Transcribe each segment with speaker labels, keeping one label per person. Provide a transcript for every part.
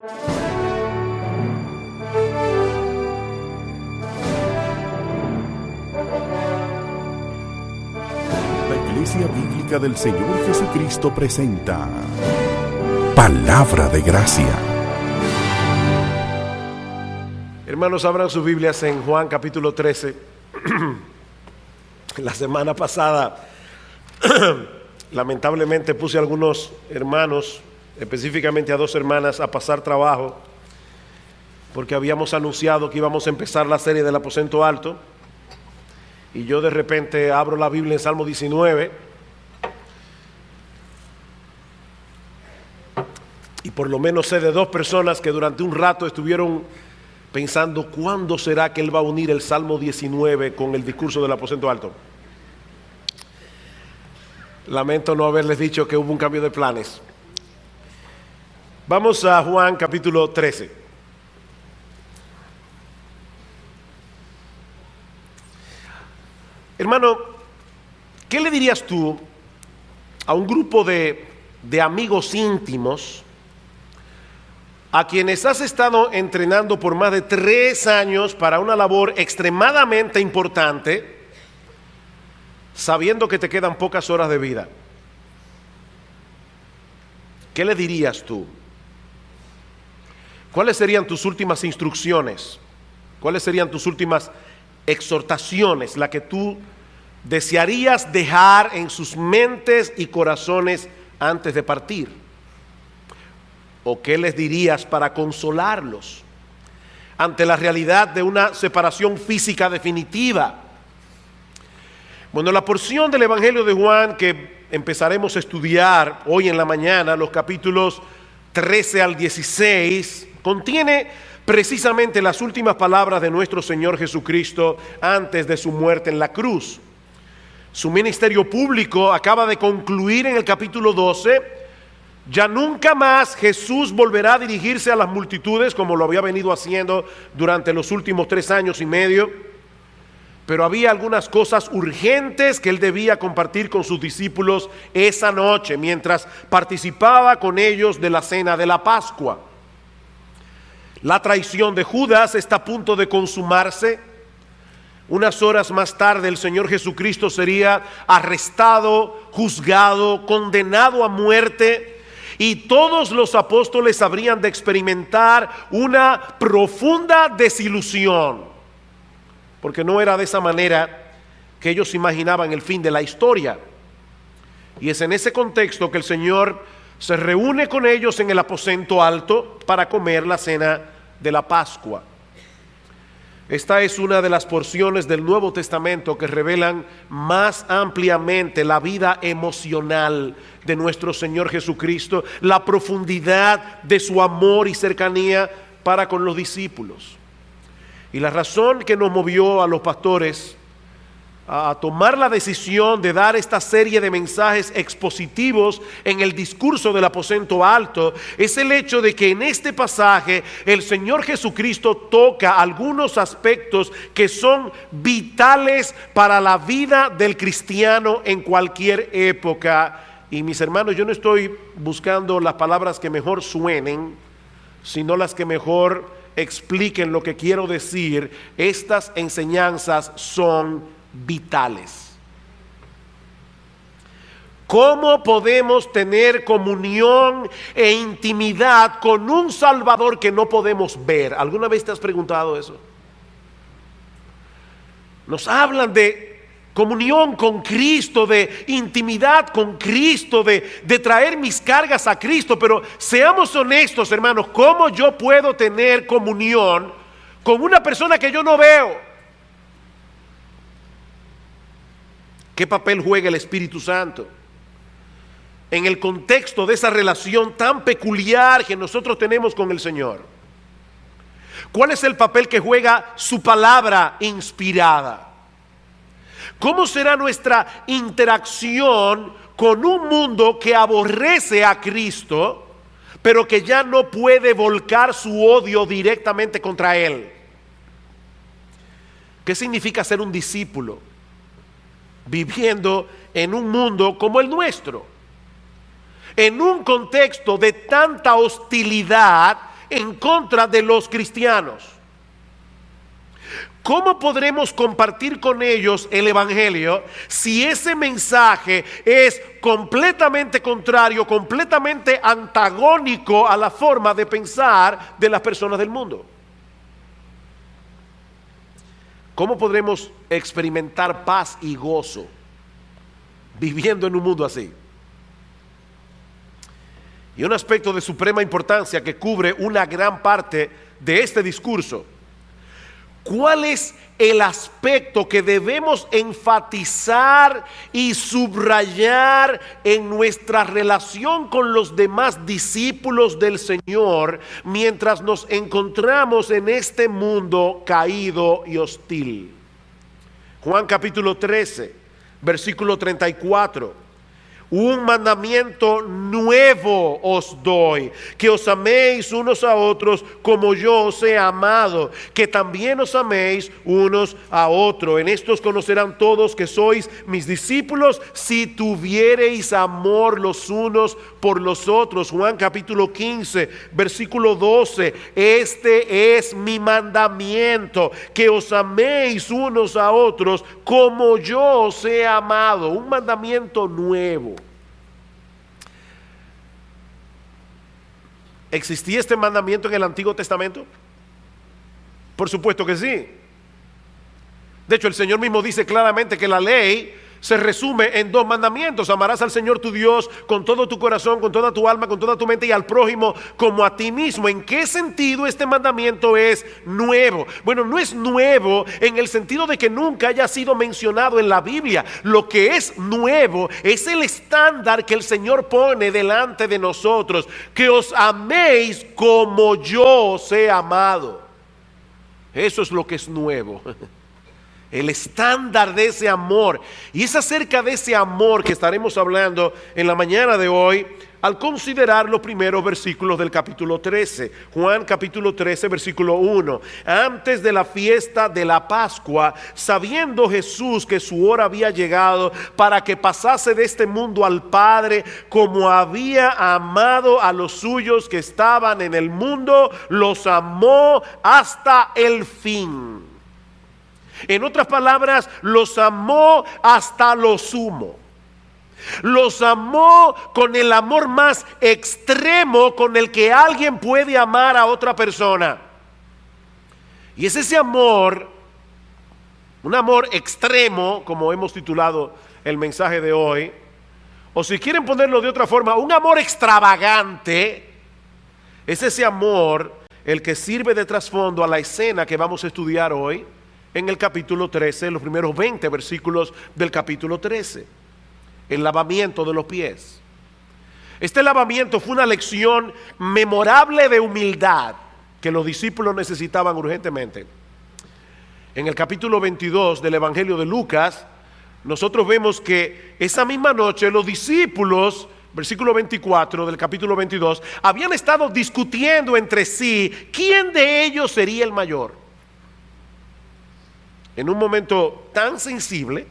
Speaker 1: La Iglesia Bíblica del Señor Jesucristo presenta Palabra de Gracia.
Speaker 2: Hermanos, abran sus Biblias en Juan capítulo 13. La semana pasada, lamentablemente puse a algunos hermanos, específicamente a 2 hermanas, a pasar trabajo, porque habíamos anunciado que íbamos a empezar la serie del aposento alto, y yo de repente abro la Biblia en Salmo 19, y por lo menos sé de 2 personas que durante un rato estuvieron pensando cuándo será que él va a unir el Salmo 19 con el discurso del aposento alto. Lamento no haberles dicho que hubo un cambio de planes. Vamos a Juan capítulo 13. Hermano, ¿qué le dirías tú a un grupo de amigos íntimos a quienes has estado entrenando por más de 3 años para una labor extremadamente importante, sabiendo que te quedan pocas horas de vida? ¿Qué le dirías tú? ¿Cuáles serían tus últimas instrucciones? ¿Cuáles serían tus últimas exhortaciones, la que tú desearías dejar en sus mentes y corazones antes de partir? ¿O qué les dirías para consolarlos ante la realidad de una separación física definitiva? Bueno, la porción del Evangelio de Juan que empezaremos a estudiar hoy en la mañana, los capítulos 13 al 16, contiene precisamente las últimas palabras de nuestro Señor Jesucristo antes de su muerte en la cruz. Su ministerio público acaba de concluir en el capítulo 12. Ya nunca más Jesús volverá a dirigirse a las multitudes como lo había venido haciendo durante los últimos 3 años y medio, pero había algunas cosas urgentes que él debía compartir con sus discípulos esa noche mientras participaba con ellos de la cena de la Pascua. La traición de Judas está a punto de consumarse. Unas horas más tarde el Señor Jesucristo sería arrestado, juzgado, condenado a muerte. Y todos los apóstoles habrían de experimentar una profunda desilusión, porque no era de esa manera que ellos imaginaban el fin de la historia. Y es en ese contexto que el Señor se reúne con ellos en el aposento alto para comer la cena de la Pascua. Esta es una de las porciones del Nuevo Testamento que revelan más ampliamente la vida emocional de nuestro Señor Jesucristo, la profundidad de su amor y cercanía para con los discípulos. Y la razón que nos movió a los pastores a tomar la decisión de dar esta serie de mensajes expositivos en el discurso del aposento alto es el hecho de que en este pasaje el Señor Jesucristo toca algunos aspectos que son vitales para la vida del cristiano en cualquier época. Y mis hermanos, yo no estoy buscando las palabras que mejor suenen, sino las que mejor expliquen lo que quiero decir. Estas enseñanzas son vitales. ¿Cómo podemos tener comunión e intimidad con un Salvador que no podemos ver? ¿Alguna vez te has preguntado eso? Nos hablan de comunión con Cristo, de intimidad con Cristo, de traer mis cargas a Cristo, pero seamos honestos, hermanos, ¿cómo yo puedo tener comunión con una persona que yo no veo? ¿Qué papel juega el Espíritu Santo en el contexto de esa relación tan peculiar que nosotros tenemos con el Señor? ¿Cuál es el papel que juega su palabra inspirada? ¿Cómo será nuestra interacción con un mundo que aborrece a Cristo, pero que ya no puede volcar su odio directamente contra Él? ¿Qué significa ser un discípulo viviendo en un mundo como el nuestro? En un contexto de tanta hostilidad en contra de los cristianos. ¿Cómo podremos compartir con ellos el evangelio si ese mensaje es completamente contrario, completamente antagónico a la forma de pensar de las personas del mundo? ¿Cómo podremos experimentar paz y gozo viviendo en un mundo así? Y un aspecto de suprema importancia que cubre una gran parte de este discurso: ¿cuál es el aspecto que debemos enfatizar y subrayar en nuestra relación con los demás discípulos del Señor mientras nos encontramos en este mundo caído y hostil? Juan capítulo 13, versículo 34. Un mandamiento nuevo os doy, que os améis unos a otros como yo os he amado, que también os améis unos a otros. En estos conocerán todos que sois mis discípulos, si tuviereis amor los unos por los otros. Juan capítulo 15, versículo 12. Este es mi mandamiento, que os améis unos a otros como yo os he amado. Un mandamiento nuevo. ¿Existía este mandamiento en el Antiguo Testamento? Por supuesto que sí. De hecho, el Señor mismo dice claramente que la ley se resume en dos mandamientos: amarás al Señor tu Dios con todo tu corazón, con toda tu alma, con toda tu mente, y al prójimo como a ti mismo. ¿En qué sentido este mandamiento es nuevo? Bueno, no es nuevo en el sentido de que nunca haya sido mencionado en la Biblia. Lo que es nuevo es el estándar que el Señor pone delante de nosotros: que os améis como yo os he amado. Eso es lo que es nuevo. El estándar de ese amor. Y es acerca de ese amor que estaremos hablando en la mañana de hoy al considerar los primeros versículos del capítulo 13. Juan capítulo 13, versículo 1. Antes de la fiesta de la Pascua, sabiendo Jesús que su hora había llegado para que pasase de este mundo al Padre, como había amado a los suyos que estaban en el mundo, los amó hasta el fin. En otras palabras, los amó hasta lo sumo. Los amó con el amor más extremo con el que alguien puede amar a otra persona. Y es ese amor, un amor extremo, como hemos titulado el mensaje de hoy, o si quieren ponerlo de otra forma, un amor extravagante. Es ese amor el que sirve de trasfondo a la escena que vamos a estudiar hoy en el capítulo 13, los primeros 20 versículos del capítulo 13. El lavamiento de los pies. Este lavamiento fue una lección memorable de humildad que los discípulos necesitaban urgentemente. En el capítulo 22 del Evangelio de Lucas, nosotros vemos que esa misma noche los discípulos, versículo 24 del capítulo 22, habían estado discutiendo entre sí quién de ellos sería el mayor. En un momento tan sensible,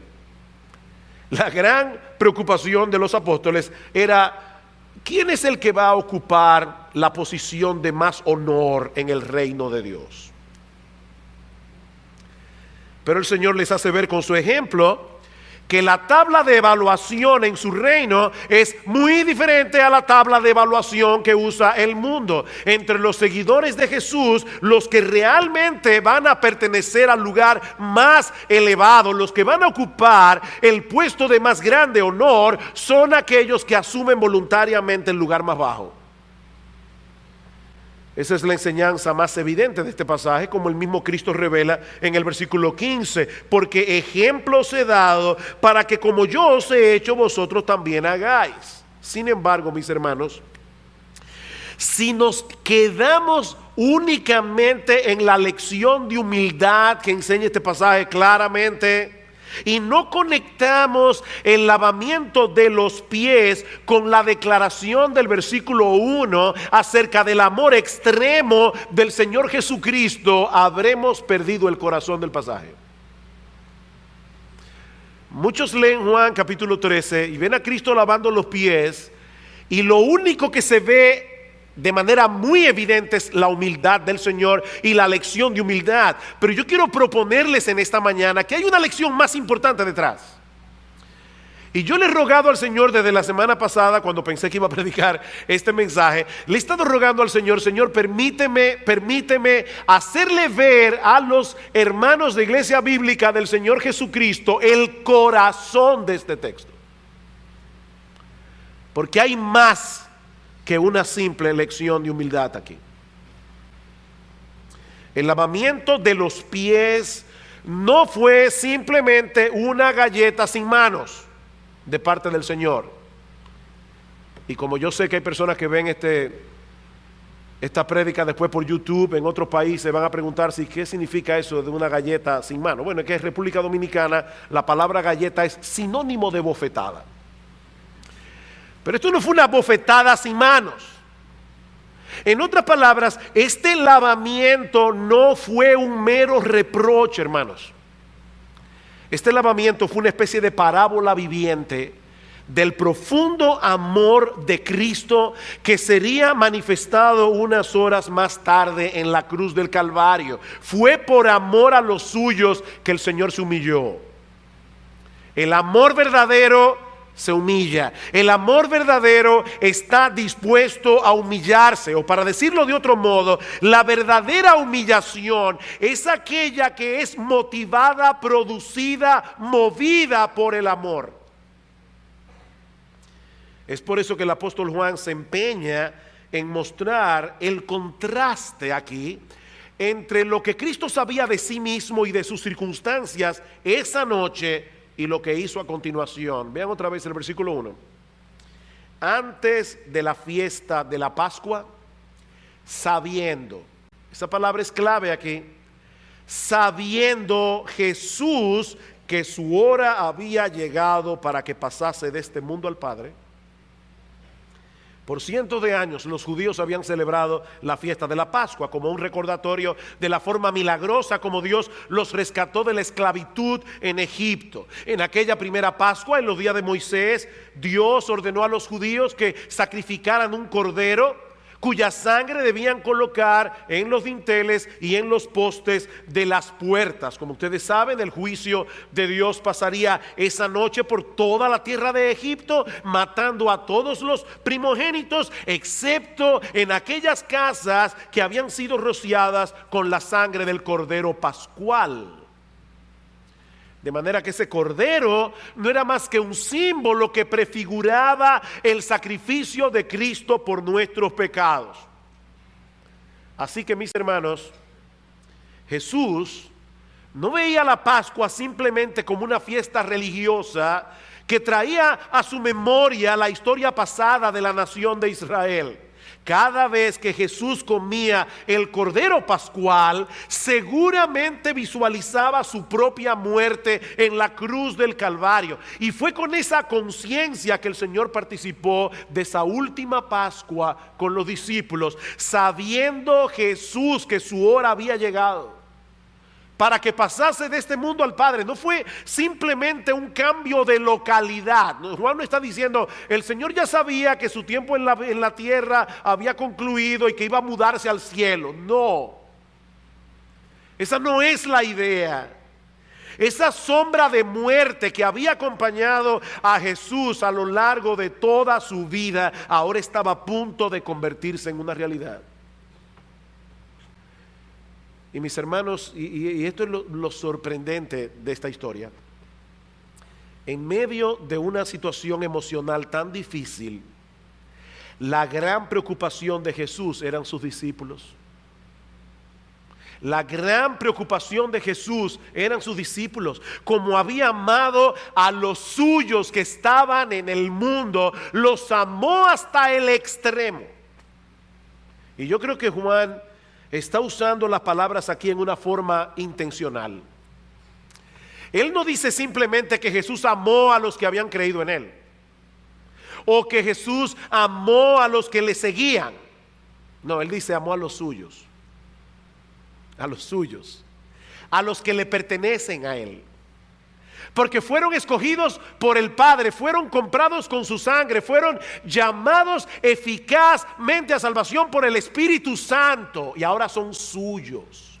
Speaker 2: la gran preocupación de los apóstoles era: ¿quién es el que va a ocupar la posición de más honor en el reino de Dios? Pero el Señor les hace ver con su ejemplo que la tabla de evaluación en su reino es muy diferente a la tabla de evaluación que usa el mundo. Entre los seguidores de Jesús, los que realmente van a pertenecer al lugar más elevado, los que van a ocupar el puesto de más grande honor, son aquellos que asumen voluntariamente el lugar más bajo. Esa es la enseñanza más evidente de este pasaje, como el mismo Cristo revela en el versículo 15: porque ejemplo os he dado para que como yo os he hecho, vosotros también hagáis. Sin embargo, mis hermanos, si nos quedamos únicamente en la lección de humildad que enseña este pasaje claramente, y no conectamos el lavamiento de los pies con la declaración del versículo 1 acerca del amor extremo del Señor Jesucristo, habremos perdido el corazón del pasaje. Muchos leen Juan capítulo 13 y ven a Cristo lavando los pies, y lo único que se ve de manera muy evidente la humildad del Señor y la lección de humildad. Pero yo quiero proponerles en esta mañana que hay una lección más importante detrás. Y yo le he rogado al Señor desde la semana pasada, cuando pensé que iba a predicar este mensaje, le he estado rogando al Señor: Señor, permíteme hacerle ver a los hermanos de Iglesia Bíblica del Señor Jesucristo el corazón de este texto. Porque hay más que una simple lección de humildad aquí. El lavamiento de los pies no fue simplemente una galleta sin manos de parte del Señor. Y como yo sé que hay personas que ven esta prédica después por YouTube en otros países, van a preguntarse ¿qué significa eso de una galleta sin mano? Bueno, es que en República Dominicana la palabra galleta es sinónimo de bofetada. Pero esto no fue una bofetada sin manos. En otras palabras, este lavamiento no fue un mero reproche, hermanos. Este lavamiento fue una especie de parábola viviente del profundo amor de Cristo que sería manifestado unas horas más tarde en la cruz del Calvario. Fue por amor a los suyos que el Señor se humilló. El amor verdadero se humilla. El amor verdadero está dispuesto a humillarse, o para decirlo de otro modo, la verdadera humillación es aquella que es motivada, producida, movida por el amor. Es por eso que el apóstol Juan se empeña en mostrar el contraste aquí entre lo que Cristo sabía de sí mismo y de sus circunstancias esa noche y lo que hizo a continuación. Vean otra vez el versículo 1. Antes de la fiesta de la Pascua, sabiendo, esa palabra es clave aquí, sabiendo Jesús que su hora había llegado para que pasase de este mundo al Padre. Por cientos de años los judíos habían celebrado la fiesta de la Pascua como un recordatorio de la forma milagrosa como Dios los rescató de la esclavitud en Egipto. En aquella primera Pascua, en los días de Moisés, Dios ordenó a los judíos que sacrificaran un cordero cuya sangre debían colocar en los dinteles y en los postes de las puertas. Como ustedes saben, el juicio de Dios pasaría esa noche por toda la tierra de Egipto, matando a todos los primogénitos, excepto en aquellas casas que habían sido rociadas con la sangre del cordero pascual. De manera que ese cordero no era más que un símbolo que prefiguraba el sacrificio de Cristo por nuestros pecados. Así que, mis hermanos, Jesús no veía la Pascua simplemente como una fiesta religiosa que traía a su memoria la historia pasada de la nación de Israel. Cada vez que Jesús comía el cordero pascual, seguramente visualizaba su propia muerte en la cruz del Calvario. Y fue con esa conciencia que el Señor participó de esa última Pascua con los discípulos, sabiendo Jesús que su hora había llegado para que pasase de este mundo al Padre. No fue simplemente un cambio de localidad. Juan no está diciendo, el Señor ya sabía que su tiempo en la tierra había concluido y que iba a mudarse al cielo. No, esa no es la idea. Esa sombra de muerte que había acompañado a Jesús a lo largo de toda su vida, ahora estaba a punto de convertirse en una realidad. Y mis hermanos, y esto es lo sorprendente de esta historia, en medio de una situación emocional tan difícil, la gran preocupación de Jesús eran sus discípulos. La gran preocupación de Jesús eran sus discípulos. Como había amado a los suyos que estaban en el mundo, los amó hasta el extremo. Y yo creo que Juan está usando las palabras aquí en una forma intencional. Él no dice simplemente que Jesús amó a los que habían creído en él, o que Jesús amó a los que le seguían. No, él dice amó a los suyos, a los suyos, a los que le pertenecen a él. Porque fueron escogidos por el Padre, fueron comprados con su sangre, fueron llamados eficazmente a salvación por el Espíritu Santo y ahora son suyos.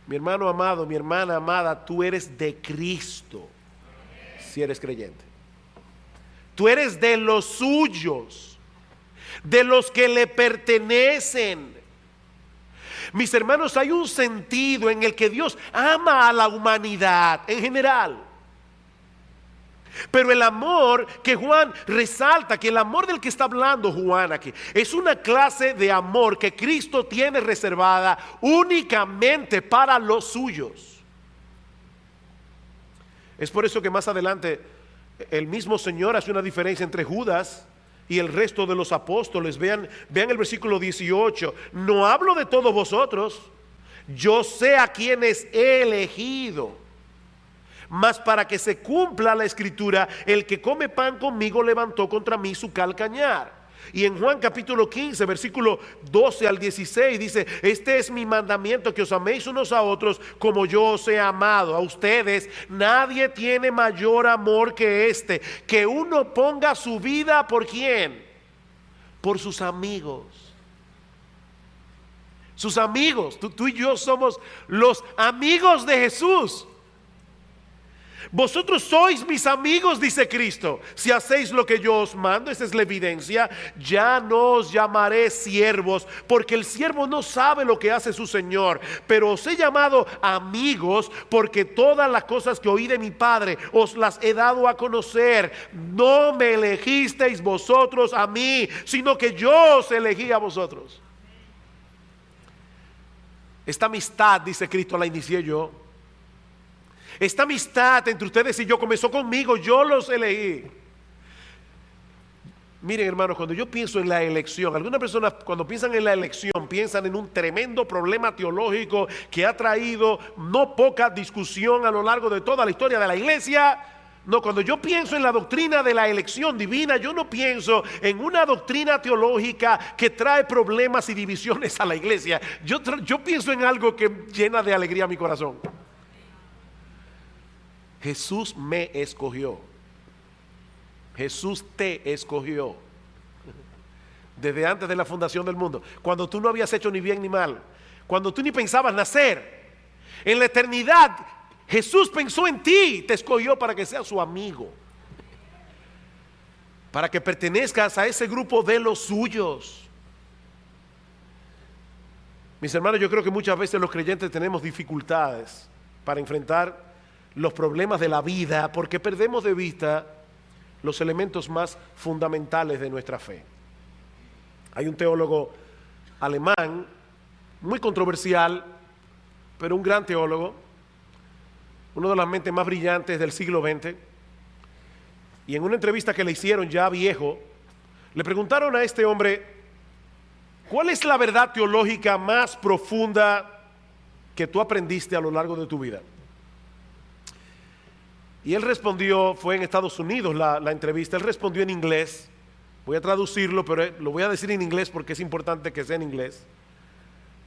Speaker 2: Mi hermano amado, mi hermana amada, tú eres de Cristo si eres creyente. Tú eres de los suyos, de los que le pertenecen. Mis hermanos, hay un sentido en el que Dios ama a la humanidad en general. Pero el amor que Juan resalta, que el amor del que está hablando Juan aquí, es una clase de amor que Cristo tiene reservada únicamente para los suyos. Es por eso que más adelante el mismo Señor hace una diferencia entre Judas y el resto de los apóstoles. Vean el versículo 18. No hablo de todos vosotros, yo sé a quienes he elegido, mas para que se cumpla la escritura, el que come pan conmigo levantó contra mí su calcañar. Y en Juan capítulo 15, versículo 12 al 16 dice: este es mi mandamiento, que os améis unos a otros como yo os he amado a ustedes. Nadie tiene mayor amor que este, que uno ponga su vida ¿por quién? Por sus amigos. Sus amigos, tú y yo somos los amigos de Jesús. Vosotros sois mis amigos, dice Cristo, si hacéis lo que yo os mando. Esa es la evidencia. Ya no os llamaré siervos, porque el siervo no sabe lo que hace su Señor, pero os he llamado amigos, porque todas las cosas que oí de mi Padre os las he dado a conocer. No me elegisteis vosotros a mí, sino que yo os elegí a vosotros. Esta amistad, dice Cristo, la inicié yo. Esta amistad entre ustedes y yo comenzó conmigo, yo los elegí. Miren, hermanos, cuando yo pienso en la elección, algunas personas cuando piensan en la elección piensan en un tremendo problema teológico que ha traído no poca discusión a lo largo de toda la historia de la iglesia. No, cuando yo pienso en la doctrina de la elección divina, yo no pienso en una doctrina teológica que trae problemas y divisiones a la iglesia. Yo pienso en algo que llena de alegría mi corazón. Jesús me escogió. Jesús te escogió desde antes de la fundación del mundo, cuando tú no habías hecho ni bien ni mal, cuando tú ni pensabas nacer. En la eternidad Jesús pensó en ti, te escogió para que seas su amigo, para que pertenezcas a ese grupo de los suyos. Mis hermanos, yo creo que muchas veces los creyentes tenemos dificultades para enfrentar los problemas de la vida, porque perdemos de vista los elementos más fundamentales de nuestra fe. Hay un teólogo alemán muy controversial, pero un gran teólogo, uno de las mentes más brillantes del siglo XX, y en una entrevista que le hicieron ya viejo, le preguntaron a este hombre: ¿cuál es la verdad teológica más profunda que tú aprendiste a lo largo de tu vida? Y él respondió, fue en Estados Unidos la entrevista, él respondió en inglés. Voy a traducirlo, pero lo voy a decir en inglés porque es importante que sea en inglés.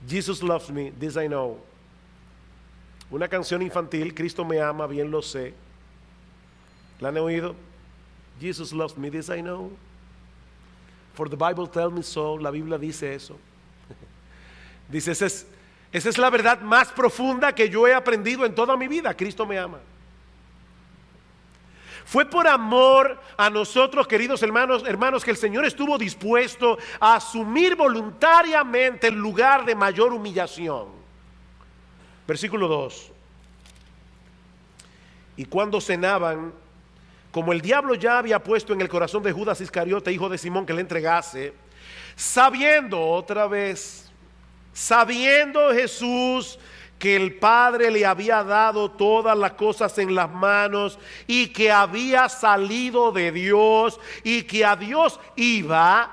Speaker 2: Jesus loves me, this I know. Una canción infantil, Cristo me ama, bien lo sé. ¿La han oído? Jesus loves me, this I know. For the Bible tells me so. La Biblia dice eso. Dice, esa es la verdad más profunda que yo he aprendido en toda mi vida. Cristo me ama. Fue por amor a nosotros, queridos hermanos, que el Señor estuvo dispuesto a asumir voluntariamente el lugar de mayor humillación. Versículo 2. Y cuando cenaban, como el diablo ya había puesto en el corazón de Judas Iscariote, hijo de Simón, que le entregase, sabiendo Jesús que el Padre le había dado todas las cosas en las manos y que había salido de Dios y que a Dios iba.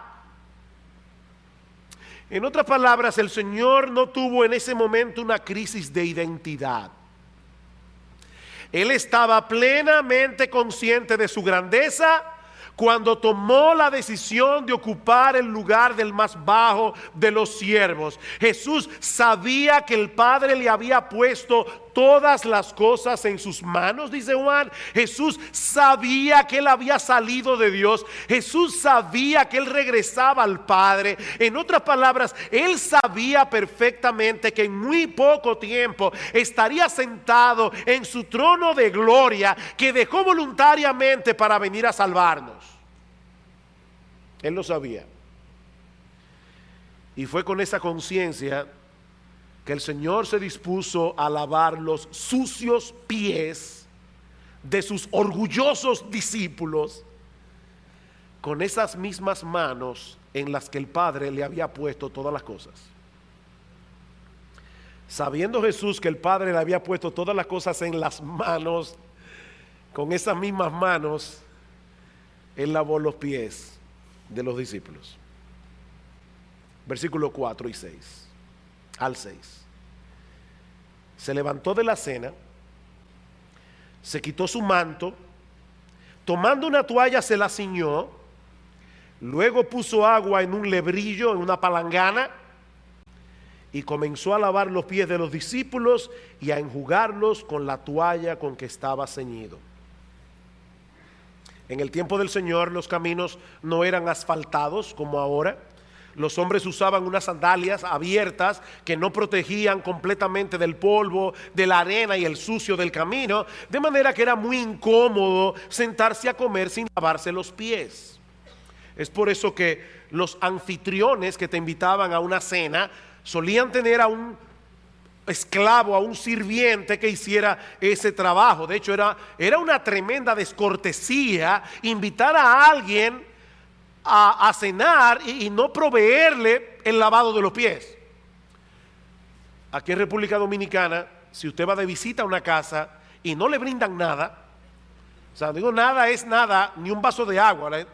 Speaker 2: En otras palabras, el Señor no tuvo en ese momento una crisis de identidad. Él estaba plenamente consciente de su grandeza cuando tomó la decisión de ocupar el lugar del más bajo de los siervos. Jesús sabía que el Padre le había puesto todas las cosas en sus manos, dice Juan. Jesús sabía que él había salido de Dios. Jesús sabía que él regresaba al Padre. En otras palabras, él sabía perfectamente que en muy poco tiempo estaría sentado en su trono de gloria, que dejó voluntariamente para venir a salvarnos. Él lo sabía. Y fue con esa conciencia que el Señor se dispuso a lavar los sucios pies de sus orgullosos discípulos con esas mismas manos en las que el Padre le había puesto todas las cosas. Sabiendo Jesús que el Padre le había puesto todas las cosas en las manos, con esas mismas manos, él lavó los pies de los discípulos. Versículos 4 y 6 al 6. Se levantó de la cena, se quitó su manto, tomando una toalla se la ciñó, luego puso agua en un lebrillo, en una palangana, y comenzó a lavar los pies de los discípulos y a enjugarlos con la toalla con que estaba ceñido. En el tiempo del Señor los caminos no eran asfaltados como ahora. Los hombres usaban unas sandalias abiertas que no protegían completamente del polvo, de la arena y el sucio del camino, de manera que era muy incómodo sentarse a comer sin lavarse los pies. Es por eso que los anfitriones que te invitaban a una cena solían tener a un esclavo, a un sirviente que hiciera ese trabajo. De hecho, era una tremenda descortesía invitar a alguien a cenar y no proveerle el lavado de los pies. Aquí en República Dominicana, si usted va de visita a una casa y no le brindan nada, o sea, digo nada es nada, ni un vaso de agua, ¿verdad?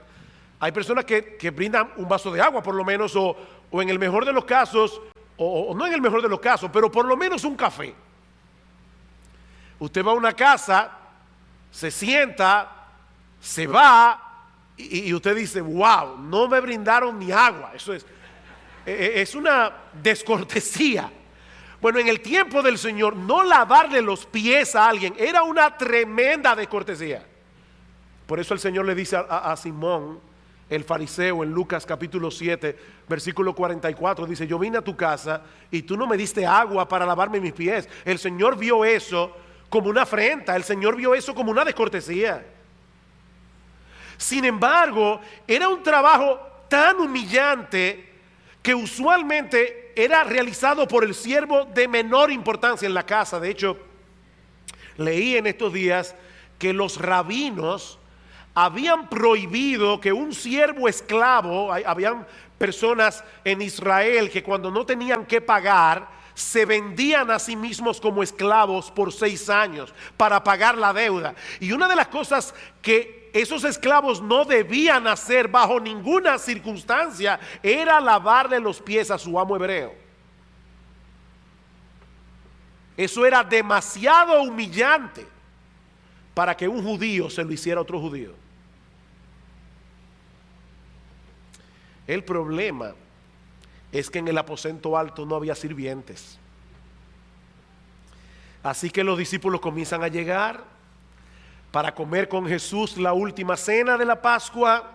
Speaker 2: Hay personas que brindan un vaso de agua por lo menos, o en el mejor de los casos, o no en el mejor de los casos, pero por lo menos un café. Usted va a una casa, se sienta, se va, y usted dice, wow, no me brindaron ni agua. Eso es una descortesía. Bueno, en el tiempo del Señor, no lavarle los pies a alguien era una tremenda descortesía. Por eso el Señor le dice a Simón, el fariseo, en Lucas capítulo 7, versículo 44, dice, yo vine a tu casa y tú no me diste agua para lavarme mis pies. El Señor vio eso como una afrenta, el Señor vio eso como una descortesía. Sin embargo, era un trabajo tan humillante que usualmente era realizado por el siervo de menor importancia en la casa. De hecho, leí en estos días que los rabinos habían prohibido que un siervo esclavo, habían personas en Israel que cuando no tenían que pagar, se vendían a sí mismos como esclavos por 6 años para pagar la deuda. Y una de las cosas que esos esclavos no debían hacer bajo ninguna circunstancia era lavarle los pies a su amo hebreo. Eso era demasiado humillante para que un judío se lo hiciera a otro judío. El problema es que en el aposento alto no había sirvientes. Así que los discípulos comienzan a llegar para comer con Jesús la última cena de la Pascua.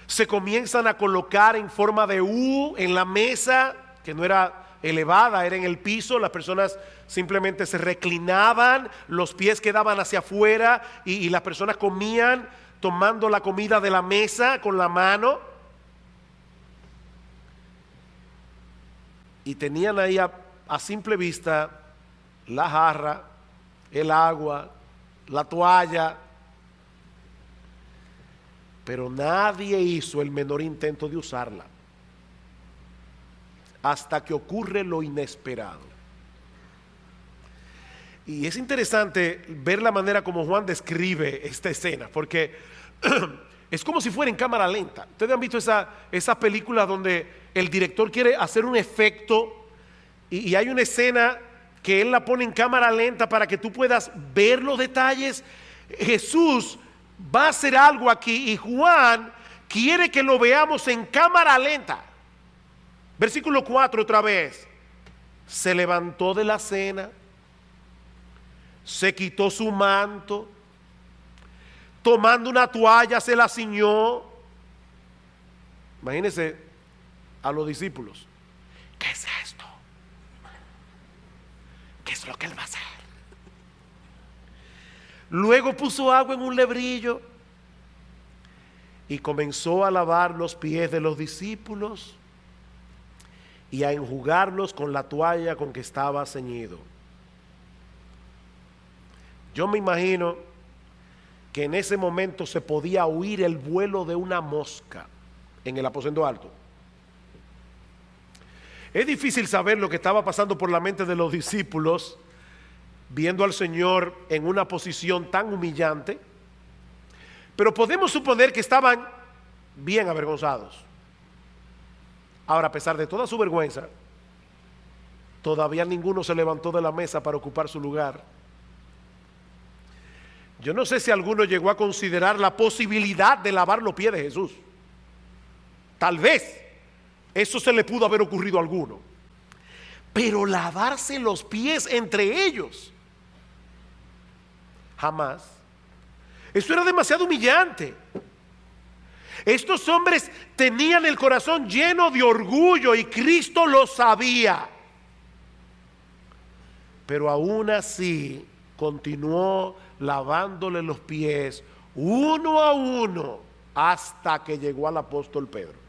Speaker 2: Se comienzan a colocar en forma de U en la mesa, que no era elevada, era en el piso. Las personas simplemente se reclinaban, los pies quedaban hacia afuera y las personas comían tomando la comida de la mesa con la mano. Y tenían ahí a simple vista la jarra, el agua, la toalla, pero nadie hizo el menor intento de usarla hasta que ocurre lo inesperado. Y es interesante ver la manera como Juan describe esta escena, porque es como si fuera en cámara lenta. Ustedes han visto esa película donde el director quiere hacer un efecto y hay una escena que él la pone en cámara lenta para que tú puedas ver los detalles. Jesús va a hacer algo aquí y Juan quiere que lo veamos en cámara lenta. Versículo 4 otra vez. Se levantó de la cena, se quitó su manto, tomando una toalla se la ciñó. Imagínense a los discípulos. ¿Qué es esto? ¿Qué es lo que él va a hacer? Luego puso agua en un lebrillo y comenzó a lavar los pies de los discípulos y a enjugarlos con la toalla con que estaba ceñido. Yo me imagino que en ese momento se podía oír el vuelo de una mosca en el aposento alto. Es difícil saber lo que estaba pasando por la mente de los discípulos viendo al Señor en una posición tan humillante, pero podemos suponer que estaban bien avergonzados. Ahora, a pesar de toda su vergüenza, todavía ninguno se levantó de la mesa para ocupar su lugar. Yo no sé si alguno llegó a considerar la posibilidad de lavar los pies de Jesús. Tal vez eso se le pudo haber ocurrido a alguno. Pero lavarse los pies entre ellos, jamás. Eso era demasiado humillante. Estos hombres tenían el corazón lleno de orgullo y Cristo lo sabía. Pero aún así continuó lavándole los pies uno a uno hasta que llegó al apóstol Pedro.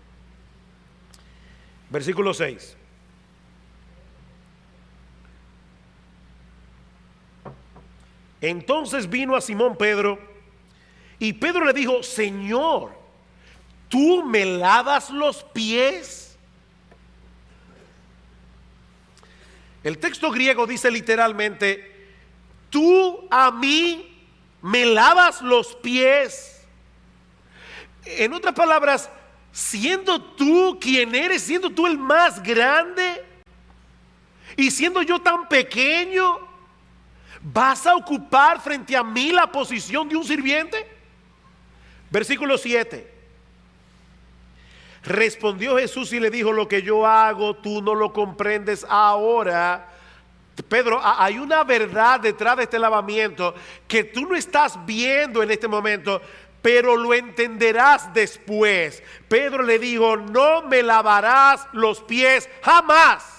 Speaker 2: Versículo 6. Entonces vino a Simón Pedro y Pedro le dijo: Señor, ¿tú me lavas los pies? El texto griego dice literalmente: tú a mí me lavas los pies. En otras palabras, siendo tú quien eres, siendo tú el más grande y siendo yo tan pequeño, ¿vas a ocupar frente a mí la posición de un sirviente? Versículo 7. Respondió Jesús y le dijo: lo que yo hago tú no lo comprendes ahora. Pedro, hay una verdad detrás de este lavamiento que tú no estás viendo en este momento, pero lo entenderás después. Pedro le dijo: no me lavarás los pies jamás.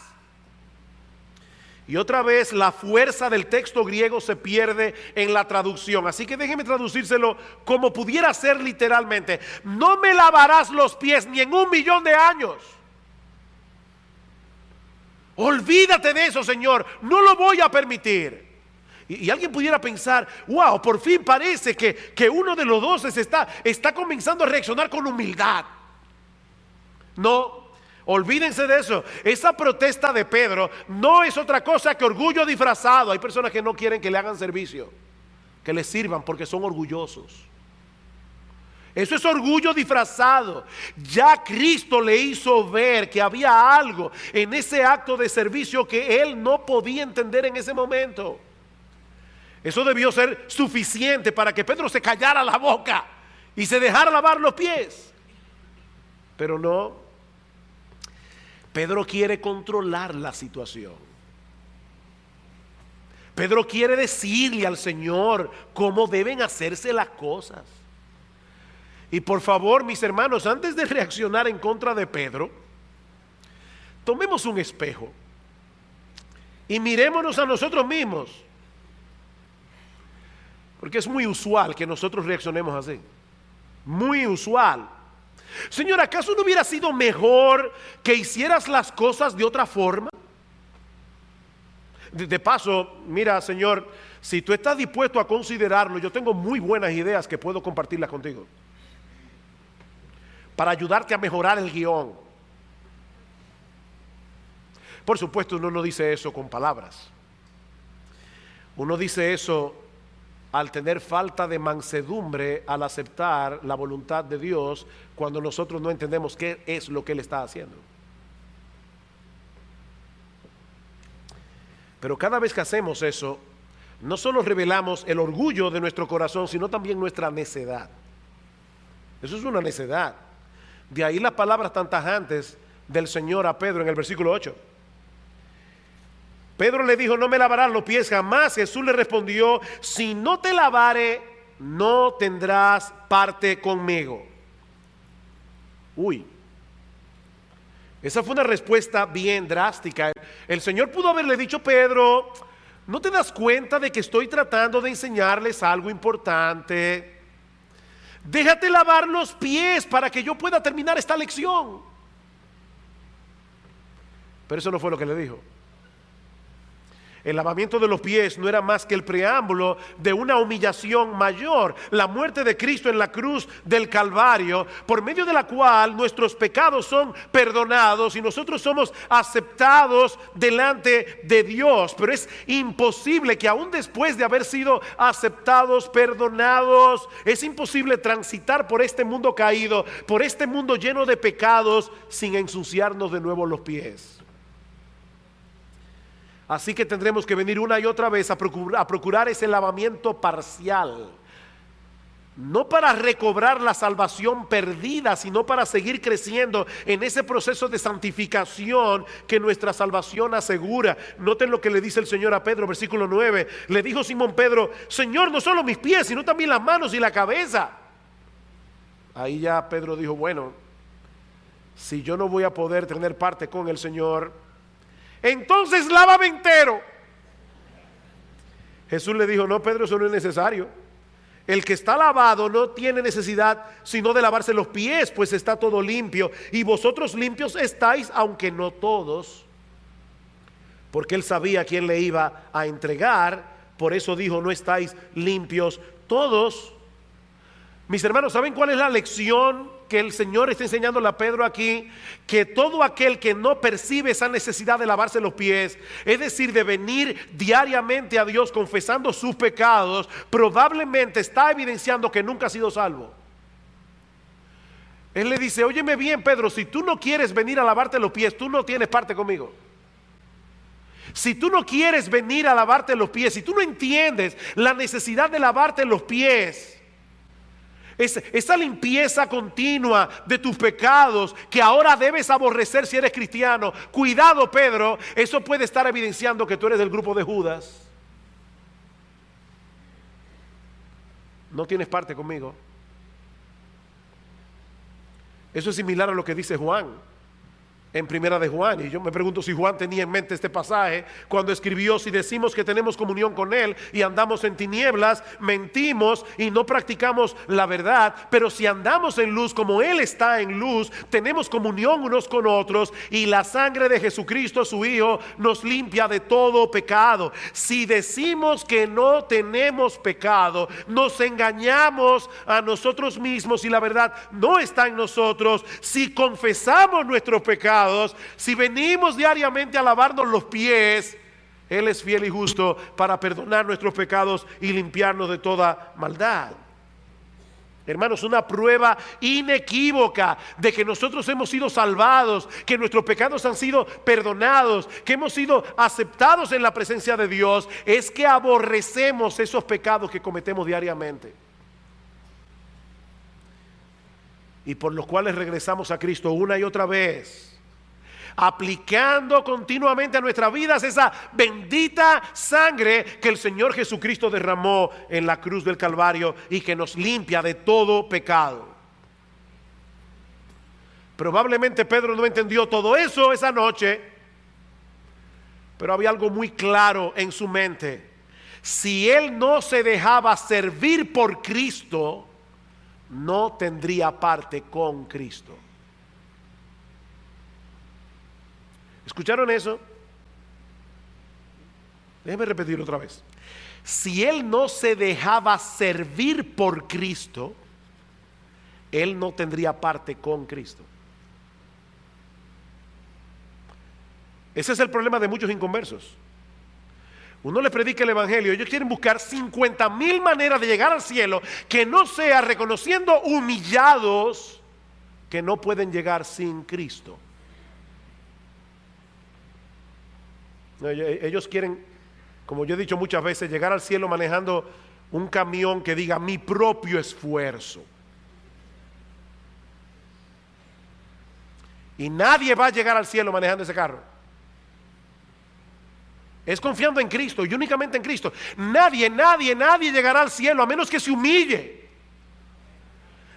Speaker 2: Y otra vez la fuerza del texto griego se pierde en la traducción. Así que déjeme traducírselo como pudiera ser literalmente: no me lavarás los pies ni en 1.000.000 de años. Olvídate de eso, Señor, no lo voy a permitir. Y alguien pudiera pensar: wow, por fin parece que uno de los 12 está comenzando a reaccionar con humildad. No, olvídense de eso. Esa protesta de Pedro no es otra cosa que orgullo disfrazado. Hay personas que no quieren que le hagan servicio, que les sirvan porque son orgullosos. Eso es orgullo disfrazado. Ya Cristo le hizo ver que había algo en ese acto de servicio que él no podía entender en ese momento. Eso debió ser suficiente para que Pedro se callara la boca y se dejara lavar los pies. Pero no. Pedro quiere controlar la situación. Pedro quiere decirle al Señor cómo deben hacerse las cosas. Y por favor, mis hermanos, antes de reaccionar en contra de Pedro, tomemos un espejo y mirémonos a nosotros mismos. Porque es muy usual que nosotros reaccionemos así. Muy usual. Señor, ¿acaso no hubiera sido mejor que hicieras las cosas de otra forma? De paso, mira, Señor, si tú estás dispuesto a considerarlo, yo tengo muy buenas ideas que puedo compartirlas contigo para ayudarte a mejorar el guión. Por supuesto, uno no dice eso con palabras. Uno dice eso al tener falta de mansedumbre al aceptar la voluntad de Dios cuando nosotros no entendemos qué es lo que Él está haciendo. Pero cada vez que hacemos eso, no solo revelamos el orgullo de nuestro corazón, sino también nuestra necedad. Eso es una necedad. De ahí las palabras tan tajantes del Señor a Pedro en el versículo 8. Pedro le dijo, no me lavarás los pies jamás. Jesús le respondió, si no te lavare, no tendrás parte conmigo. Uy, esa fue una respuesta bien drástica. El Señor pudo haberle dicho, Pedro, ¿no te das cuenta de que estoy tratando de enseñarles algo importante? Déjate lavar los pies para que yo pueda terminar esta lección. Pero eso no fue lo que le dijo. El lavamiento de los pies no era más que el preámbulo de una humillación mayor, la muerte de Cristo en la cruz del Calvario, por medio de la cual nuestros pecados son perdonados y nosotros somos aceptados delante de Dios. Pero es imposible que aún después de haber sido aceptados, perdonados, es imposible transitar por este mundo caído, por este mundo lleno de pecados, sin ensuciarnos de nuevo los pies. Así que tendremos que venir una y otra vez a procurar ese lavamiento parcial. No para recobrar la salvación perdida, sino para seguir creciendo en ese proceso de santificación que nuestra salvación asegura. Noten lo que le dice el Señor a Pedro, versículo 9. Le dijo Simón Pedro, Señor, no solo mis pies, sino también las manos y la cabeza. Ahí ya Pedro dijo, bueno, si yo no voy a poder tener parte con el Señor, entonces lávame entero. Jesús le dijo, no, Pedro, eso no es necesario. El que está lavado no tiene necesidad sino de lavarse los pies, pues está todo limpio. Y vosotros limpios estáis, aunque no todos. Porque él sabía a quién le iba a entregar. Por eso dijo, no estáis limpios todos. Mis hermanos, ¿saben cuál es la lección que el Señor está enseñándole a Pedro aquí? Que todo aquel que no percibe esa necesidad de lavarse los pies, es decir, de venir diariamente a Dios confesando sus pecados, probablemente está evidenciando que nunca ha sido salvo. Él le dice, óyeme bien, Pedro, si tú no quieres venir a lavarte los pies, tú no tienes parte conmigo. Si tú no quieres venir a lavarte los pies, si tú no entiendes la necesidad de lavarte los pies, esa limpieza continua de tus pecados que ahora debes aborrecer si eres cristiano, cuidado, Pedro, eso puede estar evidenciando que tú eres del grupo de Judas. No tienes parte conmigo. Eso es similar a lo que dice Juan en Primera de Juan, y yo me pregunto si Juan tenía en mente este pasaje cuando escribió, si decimos que tenemos comunión con él y andamos en tinieblas, mentimos y no practicamos la verdad. Pero si andamos en luz como él está en luz, tenemos comunión unos con otros, y la sangre de Jesucristo su Hijo nos limpia de todo pecado. Si decimos que no tenemos pecado, nos engañamos a nosotros mismos y la verdad no está en nosotros. Si confesamos nuestros pecados, si venimos diariamente a lavarnos los pies, Él es fiel y justo para perdonar nuestros pecados y limpiarnos de toda maldad. Hermanos, una prueba inequívoca de que nosotros hemos sido salvados, que nuestros pecados han sido perdonados, que hemos sido aceptados en la presencia de Dios, es que aborrecemos esos pecados que cometemos diariamente y por los cuales regresamos a Cristo una y otra vez, aplicando continuamente a nuestras vidas esa bendita sangre que el Señor Jesucristo derramó en la cruz del Calvario y que nos limpia de todo pecado. Probablemente Pedro no entendió todo eso esa noche, pero había algo muy claro en su mente. Si él no se dejaba servir por Cristo, no tendría parte con Cristo. ¿Escucharon eso? Déjenme repetirlo otra vez. Si él no se dejaba servir por Cristo, él no tendría parte con Cristo. Ese es el problema de muchos inconversos. Uno les predica el evangelio, ellos quieren buscar 50,000 maneras de llegar al cielo que no sea reconociendo humillados que no pueden llegar sin Cristo. Ellos quieren, como yo he dicho muchas veces, llegar al cielo manejando un camión que diga mi propio esfuerzo. Y nadie va a llegar al cielo manejando ese carro. Es confiando en Cristo y únicamente en Cristo. Nadie llegará al cielo a menos que se humille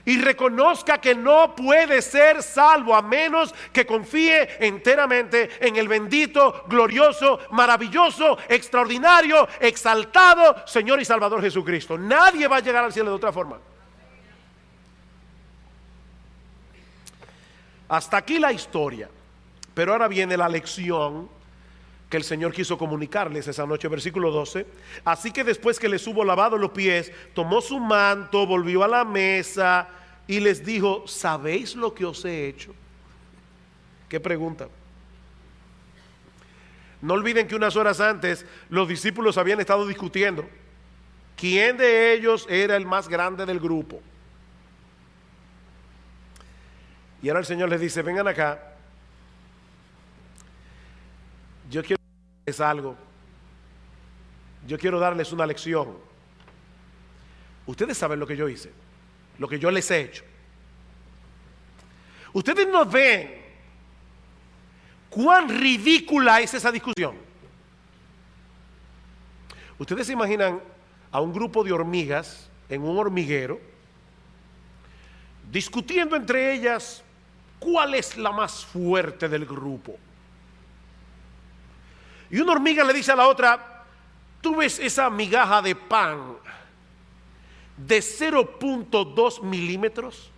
Speaker 2: y reconozca que no puede ser salvo a menos que confíe enteramente en el bendito, glorioso, maravilloso, extraordinario, exaltado Señor y Salvador Jesucristo. Nadie va a llegar al cielo de otra forma. Hasta aquí la historia, pero ahora viene la lección que el Señor quiso comunicarles esa noche. Versículo 12: así que después que les hubo lavado los pies, tomó su manto, volvió a la mesa y les dijo: ¿sabéis lo que os he hecho? ¿Qué pregunta? No olviden que unas horas antes los discípulos habían estado discutiendo quién de ellos era el más grande del grupo. Y ahora el Señor les dice: vengan acá, yo quiero darles algo, yo quiero darles una lección. Ustedes saben lo que yo hice, lo que yo les he hecho. Ustedes no ven cuán ridícula es esa discusión. Ustedes se imaginan a un grupo de hormigas en un hormiguero discutiendo entre ellas cuál es la más fuerte del grupo. Y una hormiga le dice a la otra: ¿tú ves esa migaja de pan de 0.2 milímetros?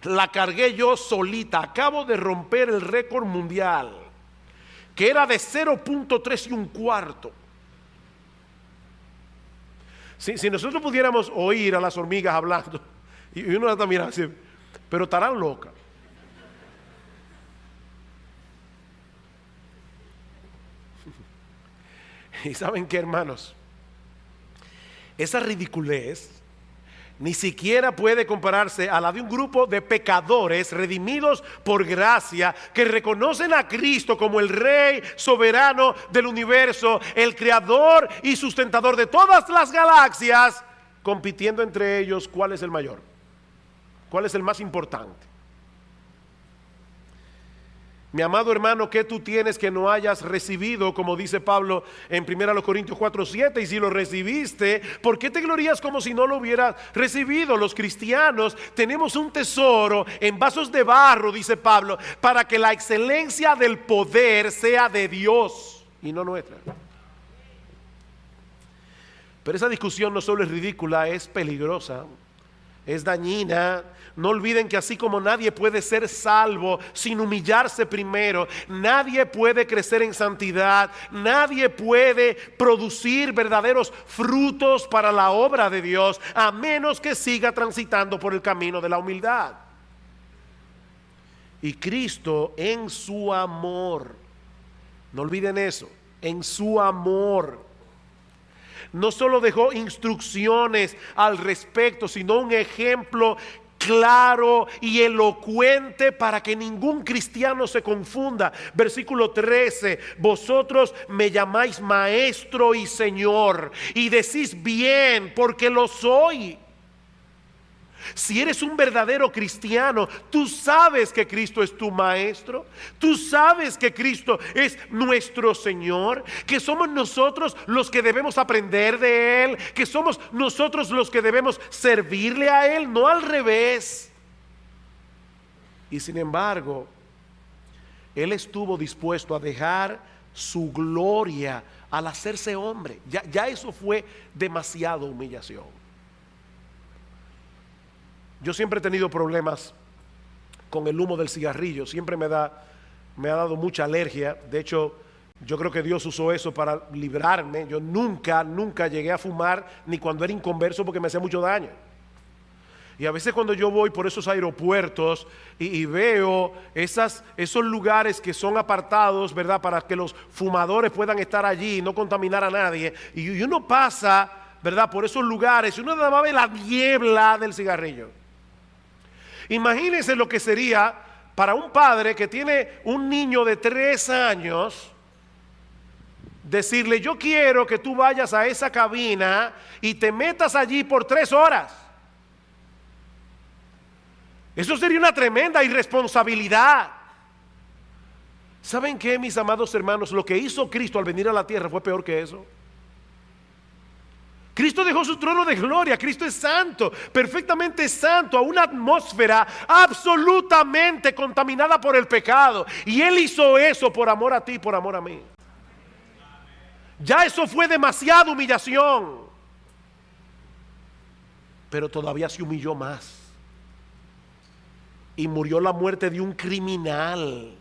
Speaker 2: La cargué yo solita, acabo de romper el récord mundial, que era de 0.3 y un cuarto. Si nosotros pudiéramos oír a las hormigas hablando, y uno la está mirando así, pero estarán locas. Y ¿saben qué, hermanos? Esa ridiculez ni siquiera puede compararse a la de un grupo de pecadores redimidos por gracia, que reconocen a Cristo como el Rey soberano del universo, el creador y sustentador de todas las galaxias, compitiendo entre ellos cuál es el mayor, cuál es el más importante. Mi amado hermano, ¿qué tú tienes que no hayas recibido? Como dice Pablo en 1 Corintios 4:7, y si lo recibiste, ¿por qué te glorías como si no lo hubieras recibido? Los cristianos tenemos un tesoro en vasos de barro, dice Pablo, para que la excelencia del poder sea de Dios y no nuestra. Pero esa discusión no solo es ridícula, es peligrosa, es dañina. No olviden que así como nadie puede ser salvo sin humillarse primero, nadie puede crecer en santidad, nadie puede producir verdaderos frutos para la obra de Dios, a menos que siga transitando por el camino de la humildad. Y Cristo, en su amor, no olviden eso, en su amor, no solo dejó instrucciones al respecto, sino un ejemplo claro y elocuente para que ningún cristiano se confunda. Versículo 13: vosotros me llamáis maestro y señor, y decís bien, porque lo soy. Si eres un verdadero cristiano, tú sabes que Cristo es tu maestro, tú sabes que Cristo es nuestro Señor, que somos nosotros los que debemos aprender de Él, que somos nosotros los que debemos servirle a Él, no al revés. Y sin embargo, Él estuvo dispuesto a dejar su gloria al hacerse hombre. Ya eso fue demasiado humillación. Yo siempre he tenido problemas con el humo del cigarrillo, siempre me ha dado mucha alergia. De hecho, yo creo que Dios usó eso para librarme. Yo nunca llegué a fumar, ni cuando era inconverso, porque me hacía mucho daño. Y a veces cuando yo voy por esos aeropuertos y veo esos lugares que son apartados, ¿verdad?, para que los fumadores puedan estar allí y no contaminar a nadie, y uno pasa, ¿verdad?, por esos lugares y uno nada más ve la niebla del cigarrillo. Imagínense lo que sería para un padre que tiene un niño de 3 años, decirle: yo quiero que tú vayas a esa cabina y te metas allí por 3 horas. Eso sería una tremenda irresponsabilidad. ¿Saben qué, mis amados hermanos? Lo que hizo Cristo al venir a la tierra fue peor que eso. Cristo dejó su trono de gloria. Cristo es santo, perfectamente santo, a una atmósfera absolutamente contaminada por el pecado. Y Él hizo eso por amor a ti, por amor a mí. Ya eso fue demasiada humillación. Pero todavía se humilló más. Y murió la muerte de un criminal,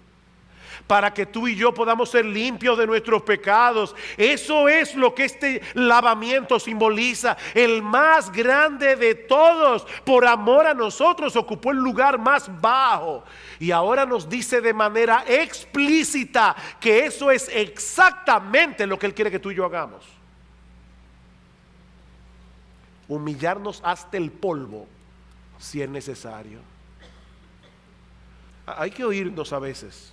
Speaker 2: para que tú y yo podamos ser limpios de nuestros pecados. Eso es lo que este lavamiento simboliza. El más grande de todos, por amor a nosotros, ocupó el lugar más bajo. Y ahora nos dice de manera explícita que eso es exactamente lo que Él quiere que tú y yo hagamos. Humillarnos hasta el polvo, si es necesario. Hay que oírnos a veces.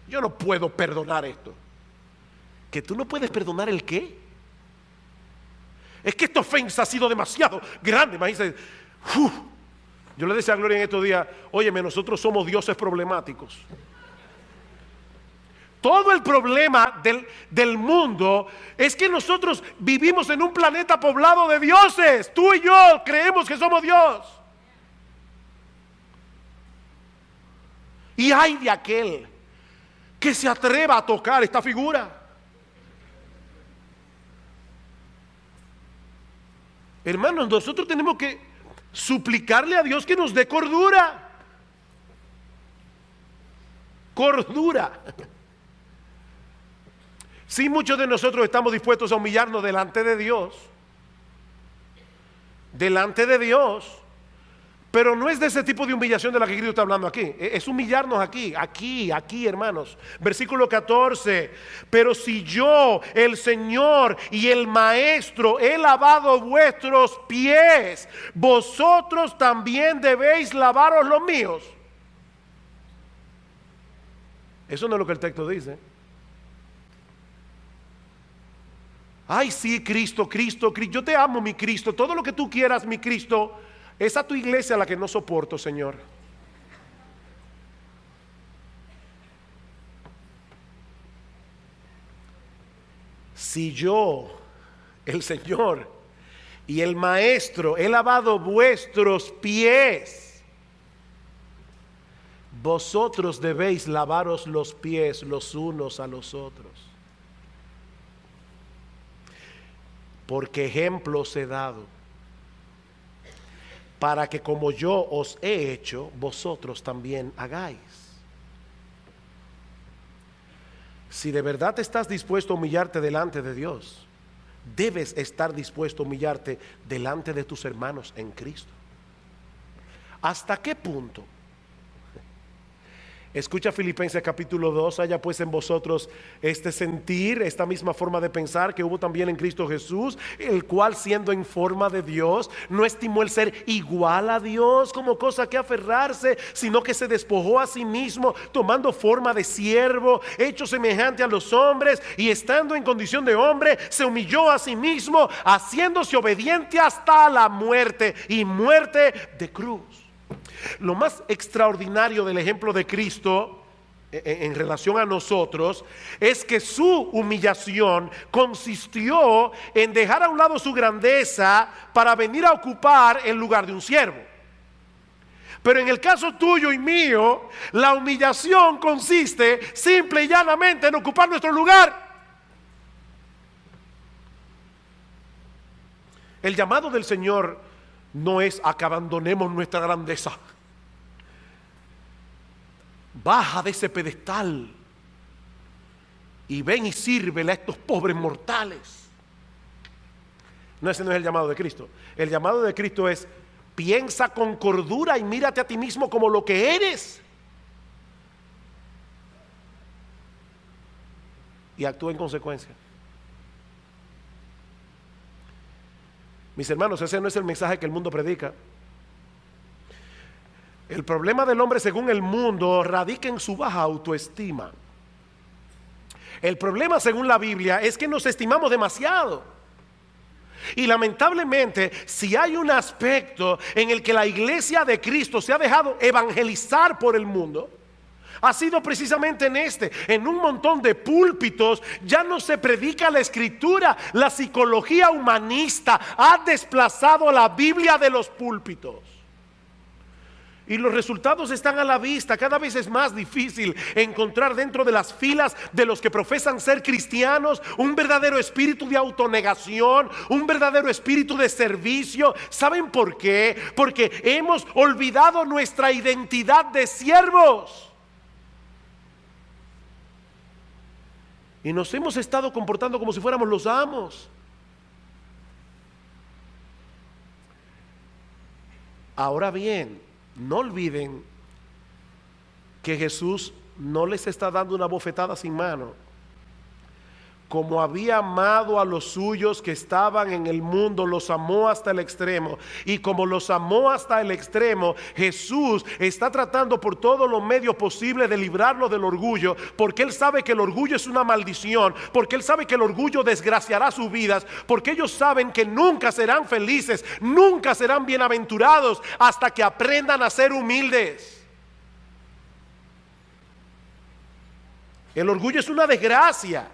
Speaker 2: Yo no puedo perdonar esto. ¿Que tú no puedes perdonar el qué? Es que esta ofensa ha sido demasiado grande. Imagínense. Yo le decía a Gloria en estos días: óyeme, nosotros somos dioses problemáticos. Todo el problema del mundo es que nosotros vivimos en un planeta poblado de dioses. Tú y yo creemos que somos Dios. Y hay de aquel que se atreva a tocar esta figura. Hermanos, nosotros tenemos que suplicarle a Dios que nos dé cordura. Cordura. Si muchos de nosotros estamos dispuestos a humillarnos delante de Dios. Delante de Dios. Pero no es de ese tipo de humillación de la que Cristo está hablando aquí. Es humillarnos aquí, hermanos. Versículo 14. Pero si yo, el Señor y el Maestro, he lavado vuestros pies, vosotros también debéis lavaros los míos. Eso no es lo que el texto dice. Ay, sí, Cristo. Yo te amo, mi Cristo. Todo lo que tú quieras, mi Cristo. Es a tu iglesia a la que no soporto, Señor. Si yo, el Señor y el Maestro, he lavado vuestros pies, vosotros debéis lavaros los pies los unos a los otros. Porque ejemplos he dado, para que como yo os he hecho, vosotros también hagáis. Si de verdad estás dispuesto a humillarte delante de Dios, debes estar dispuesto a humillarte delante de tus hermanos en Cristo. ¿Hasta qué punto? Escucha Filipenses capítulo 2, haya pues en vosotros este sentir, esta misma forma de pensar que hubo también en Cristo Jesús, el cual siendo en forma de Dios, no estimó el ser igual a Dios como cosa que aferrarse, sino que se despojó a sí mismo, tomando forma de siervo, hecho semejante a los hombres, y estando en condición de hombre, se humilló a sí mismo, haciéndose obediente hasta la muerte, y muerte de cruz. Lo más extraordinario del ejemplo de Cristo en relación a nosotros es que su humillación consistió en dejar a un lado su grandeza para venir a ocupar el lugar de un siervo. Pero en el caso tuyo y mío, la humillación consiste simple y llanamente en ocupar nuestro lugar. El llamado del Señor no es a que abandonemos nuestra grandeza. Baja de ese pedestal y ven y sírvele a estos pobres mortales. No, ese no es el llamado de Cristo. El llamado de Cristo es: piensa con cordura y mírate a ti mismo como lo que eres, y actúa en consecuencia. Mis hermanos, ese no es el mensaje que el mundo predica. El problema del hombre según el mundo radica en su baja autoestima. El problema según la Biblia es que nos estimamos demasiado. Y lamentablemente, si hay un aspecto en el que la iglesia de Cristo se ha dejado evangelizar por el mundo, ha sido precisamente en un montón de púlpitos ya no se predica la escritura. La psicología humanista ha desplazado la Biblia de los púlpitos. Y los resultados están a la vista. Cada vez es más difícil encontrar dentro de las filas de los que profesan ser cristianos un verdadero espíritu de autonegación, un verdadero espíritu de servicio. ¿Saben por qué? Porque hemos olvidado nuestra identidad de siervos. Y nos hemos estado comportando como si fuéramos los amos. Ahora bien, no olviden que Jesús no les está dando una bofetada sin mano. Como había amado a los suyos que estaban en el mundo, los amó hasta el extremo. Y como los amó hasta el extremo, Jesús está tratando por todos los medios posibles de librarlos del orgullo, porque Él sabe que el orgullo es una maldición, porque Él sabe que el orgullo desgraciará sus vidas, porque ellos saben que nunca serán felices, nunca serán bienaventurados hasta que aprendan a ser humildes. El orgullo es una desgracia.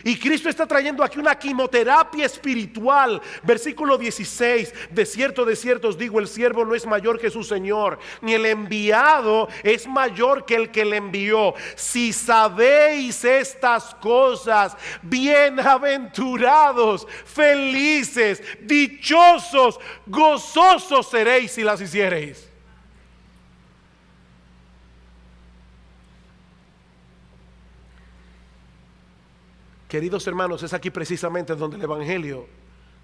Speaker 2: Y Cristo está trayendo aquí una quimioterapia espiritual. Versículo 16: de cierto os digo, el siervo no es mayor que su Señor, ni el enviado es mayor que el que le envió. Si sabéis estas cosas, bienaventurados, felices, dichosos, gozosos seréis si las hiciereis. Queridos hermanos, es aquí precisamente donde el Evangelio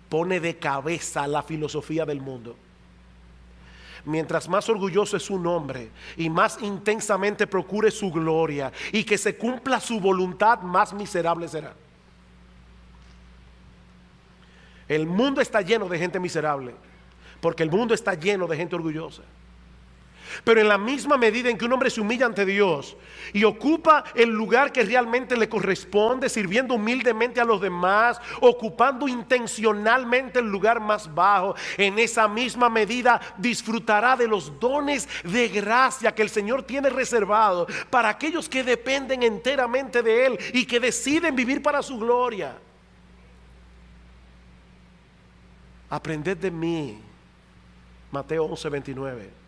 Speaker 2: pone de cabeza la filosofía del mundo. Mientras más orgulloso es un hombre y más intensamente procure su gloria y que se cumpla su voluntad, más miserable será. El mundo está lleno de gente miserable, porque el mundo está lleno de gente orgullosa. Pero en la misma medida en que un hombre se humilla ante Dios y ocupa el lugar que realmente le corresponde, sirviendo humildemente a los demás, ocupando intencionalmente el lugar más bajo, en esa misma medida disfrutará de los dones de gracia que el Señor tiene reservado para aquellos que dependen enteramente de Él y que deciden vivir para su gloria. Aprended de mí, Mateo 11:29,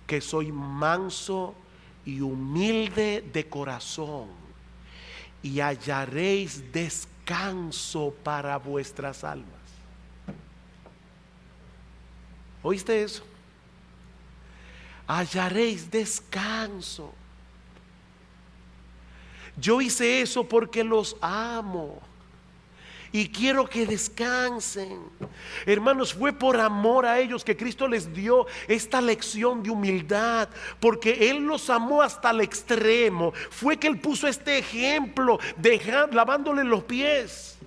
Speaker 2: que soy manso y humilde de corazón, y hallaréis descanso para vuestras almas. ¿Oíste eso? Hallaréis descanso. Yo hice eso porque los amo y quiero que descansen. Hermanos, fue por amor a ellos que Cristo les dio esta lección de humildad, porque Él los amó hasta el extremo. Fue que Él puso este ejemplo, lavándole los pies.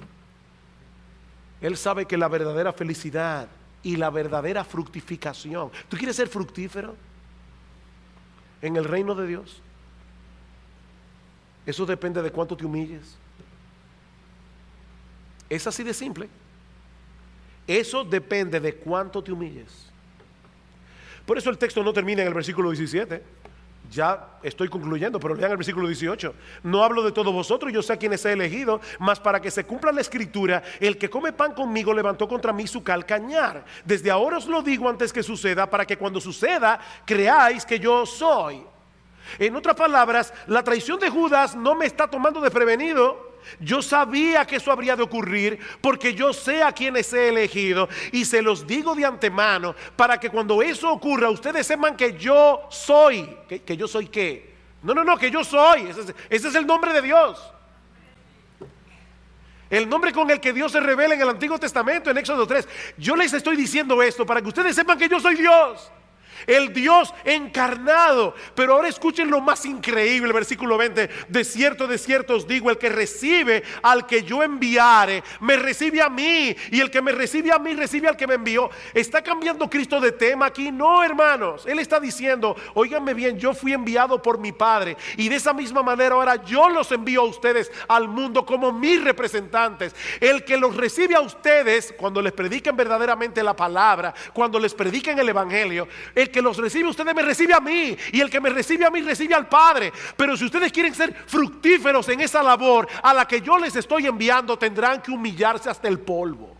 Speaker 2: Él sabe que la verdadera felicidad y la verdadera fructificación. ¿Tú quieres ser fructífero en el reino de Dios? Eso depende de cuánto te humilles. Es así de simple. Eso depende de cuánto te humilles. Por eso el texto no termina en el versículo 17. Ya estoy concluyendo, pero lean el versículo 18. No hablo de todos vosotros, yo sé a quienes he elegido, mas para que se cumpla la escritura, el que come pan conmigo levantó contra mí su calcañar. Desde ahora os lo digo antes que suceda, para que cuando suceda creáis que yo soy. En otras palabras, la traición de Judas no me está tomando desprevenido. Yo sabía que eso habría de ocurrir, porque yo sé a quienes he elegido, y se los digo de antemano para que cuando eso ocurra ustedes sepan que yo soy. ¿Que yo soy qué? No, que yo soy. Ese es el nombre de Dios. El nombre con el que Dios se revela en el Antiguo Testamento, en Éxodo 3. Yo les estoy diciendo esto para que ustedes sepan que yo soy Dios, el Dios encarnado. Pero ahora escuchen lo más increíble, versículo 20. De cierto os digo, el que recibe al que yo enviare, me recibe a mí, y el que me recibe a mí, recibe al que me envió. ¿Está cambiando Cristo de tema aquí? No, hermanos. Él está diciendo, óiganme bien, yo fui enviado por mi Padre, y de esa misma manera ahora yo los envío a ustedes al mundo como mis representantes. El que los recibe a ustedes cuando les prediquen verdaderamente la palabra, cuando les prediquen el evangelio, el el que los recibe a ustedes me recibe a mí, y el que me recibe a mí recibe al Padre. Pero si ustedes quieren ser fructíferos en esa labor a la que yo les estoy enviando, tendrán que humillarse hasta el polvo.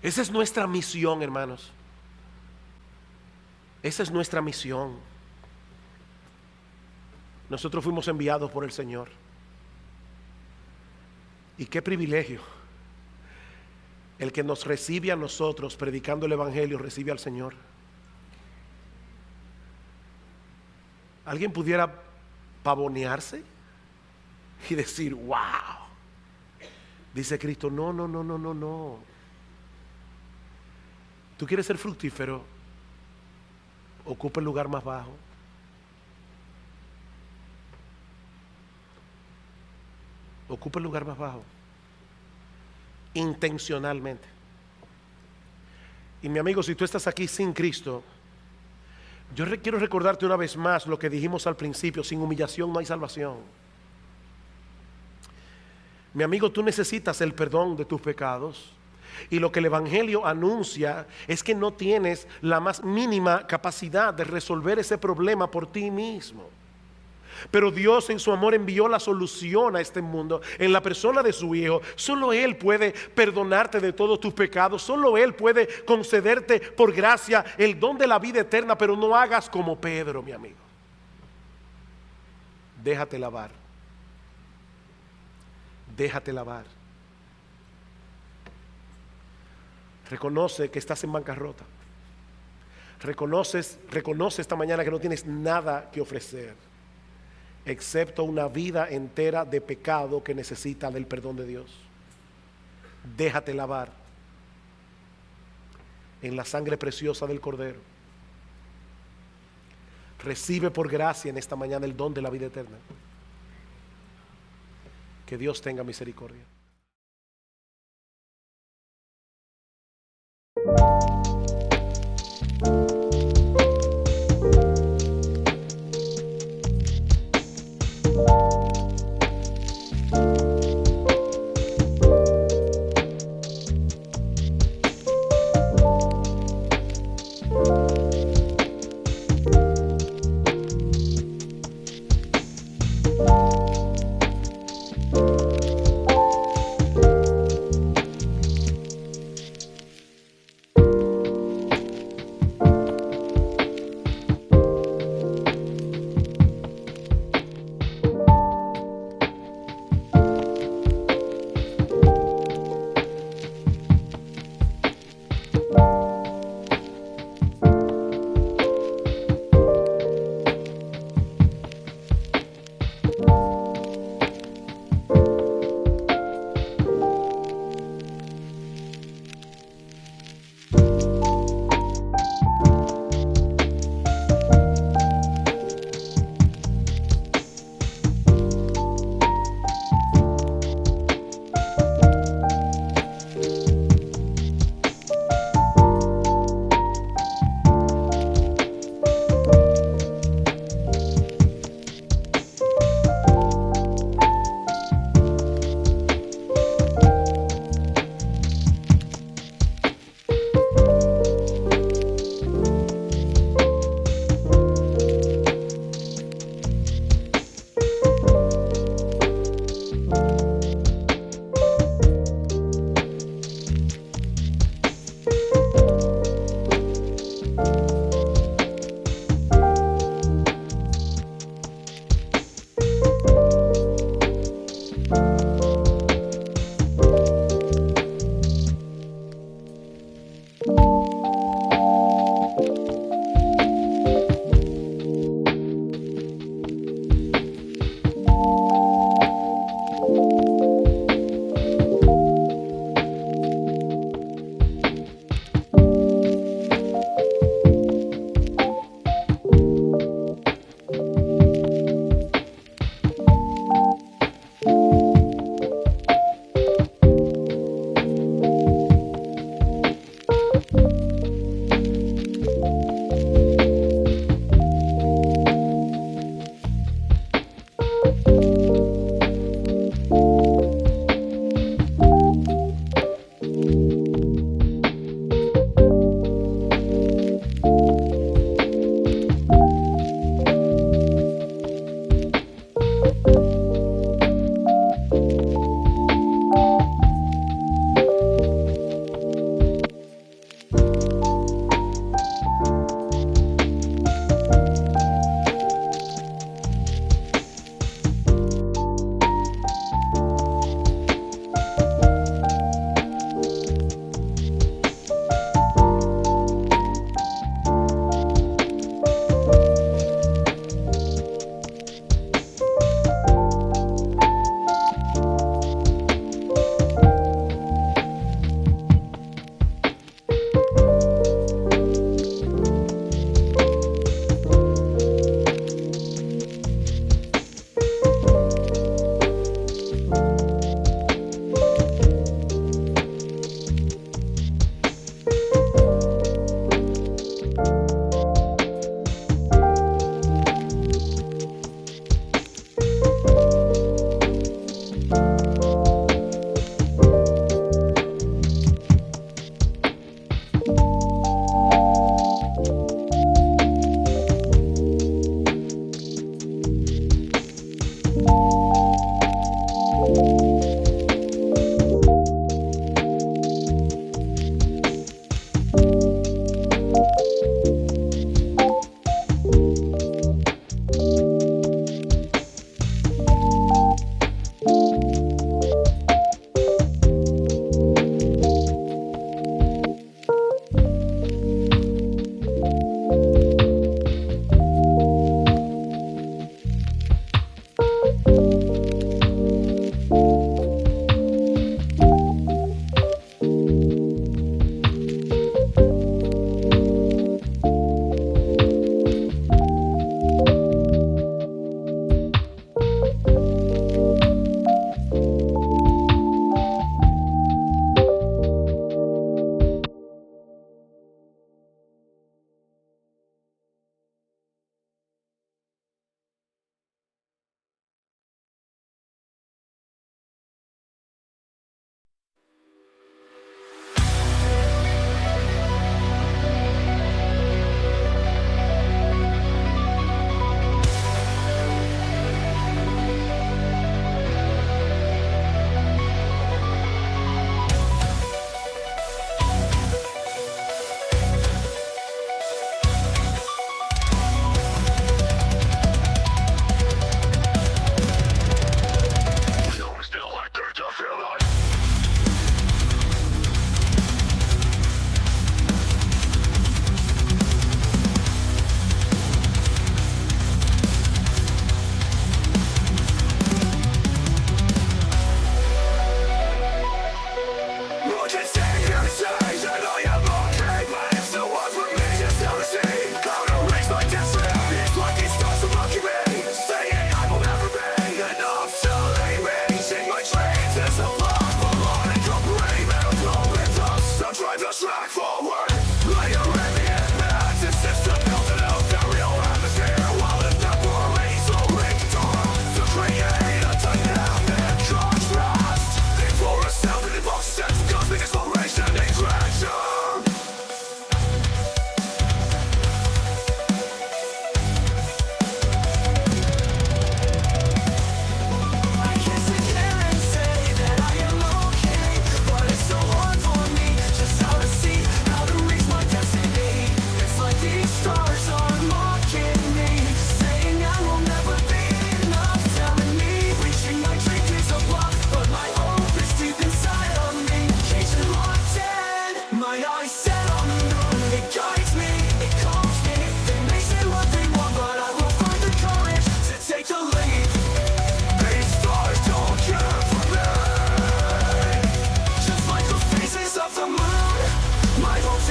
Speaker 2: Esa es nuestra misión, hermanos. Esa es nuestra misión. Nosotros fuimos enviados por el Señor. Y qué privilegio. El que nos recibe a nosotros predicando el Evangelio recibe al Señor. ¿Alguien pudiera pavonearse y decir, wow? Dice Cristo, no, no, no, no, no, no. ¿Tú quieres ser fructífero? Ocupa el lugar más bajo. Ocupa el lugar más bajo. Intencionalmente. Y mi amigo, si tú estás aquí sin Cristo, yo quiero recordarte una vez más lo que dijimos al principio: sin humillación no hay salvación. Mi amigo, tú necesitas el perdón de tus pecados. Y lo que el Evangelio anuncia es que no tienes la más mínima capacidad de resolver ese problema por ti mismo. Pero Dios en su amor envió la solución a este mundo en la persona de su Hijo. Solo Él puede perdonarte de todos tus pecados. Solo Él puede concederte por gracia el don de la vida eterna. Pero no hagas como Pedro, mi amigo. Déjate lavar. Déjate lavar. Reconoce que estás en bancarrota. Reconoce esta mañana que no tienes nada que ofrecer, excepto una vida entera de pecado que necesita del perdón de Dios. Déjate lavar en la sangre preciosa del Cordero. Recibe por gracia en esta mañana el don de la vida eterna. Que Dios tenga misericordia.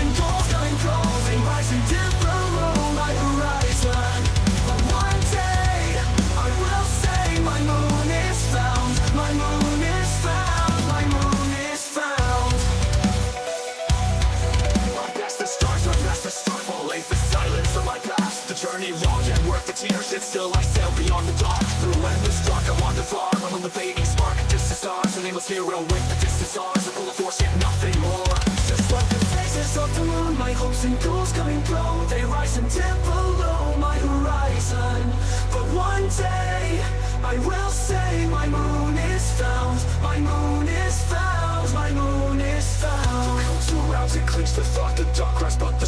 Speaker 3: and goals coming close, they rise and dip below my horizon. But one day I will say my moon is found, my moon is found, my moon is found. Past the stars, or past the struggle, late the silence of my past. The journey long and worth the tears, yet still I sail beyond the dark. Through endless dark I wander far, among the fading spark of distant stars. A nameless hero with the distant stars, a full of force yet nothing more. Just like the faces of the moon, my hopes and goals coming through, they rise and dip below my horizon. But one day I will say my moon is found, my moon is found, my moon is found. Surrounds and clings the thought, the dark grasp but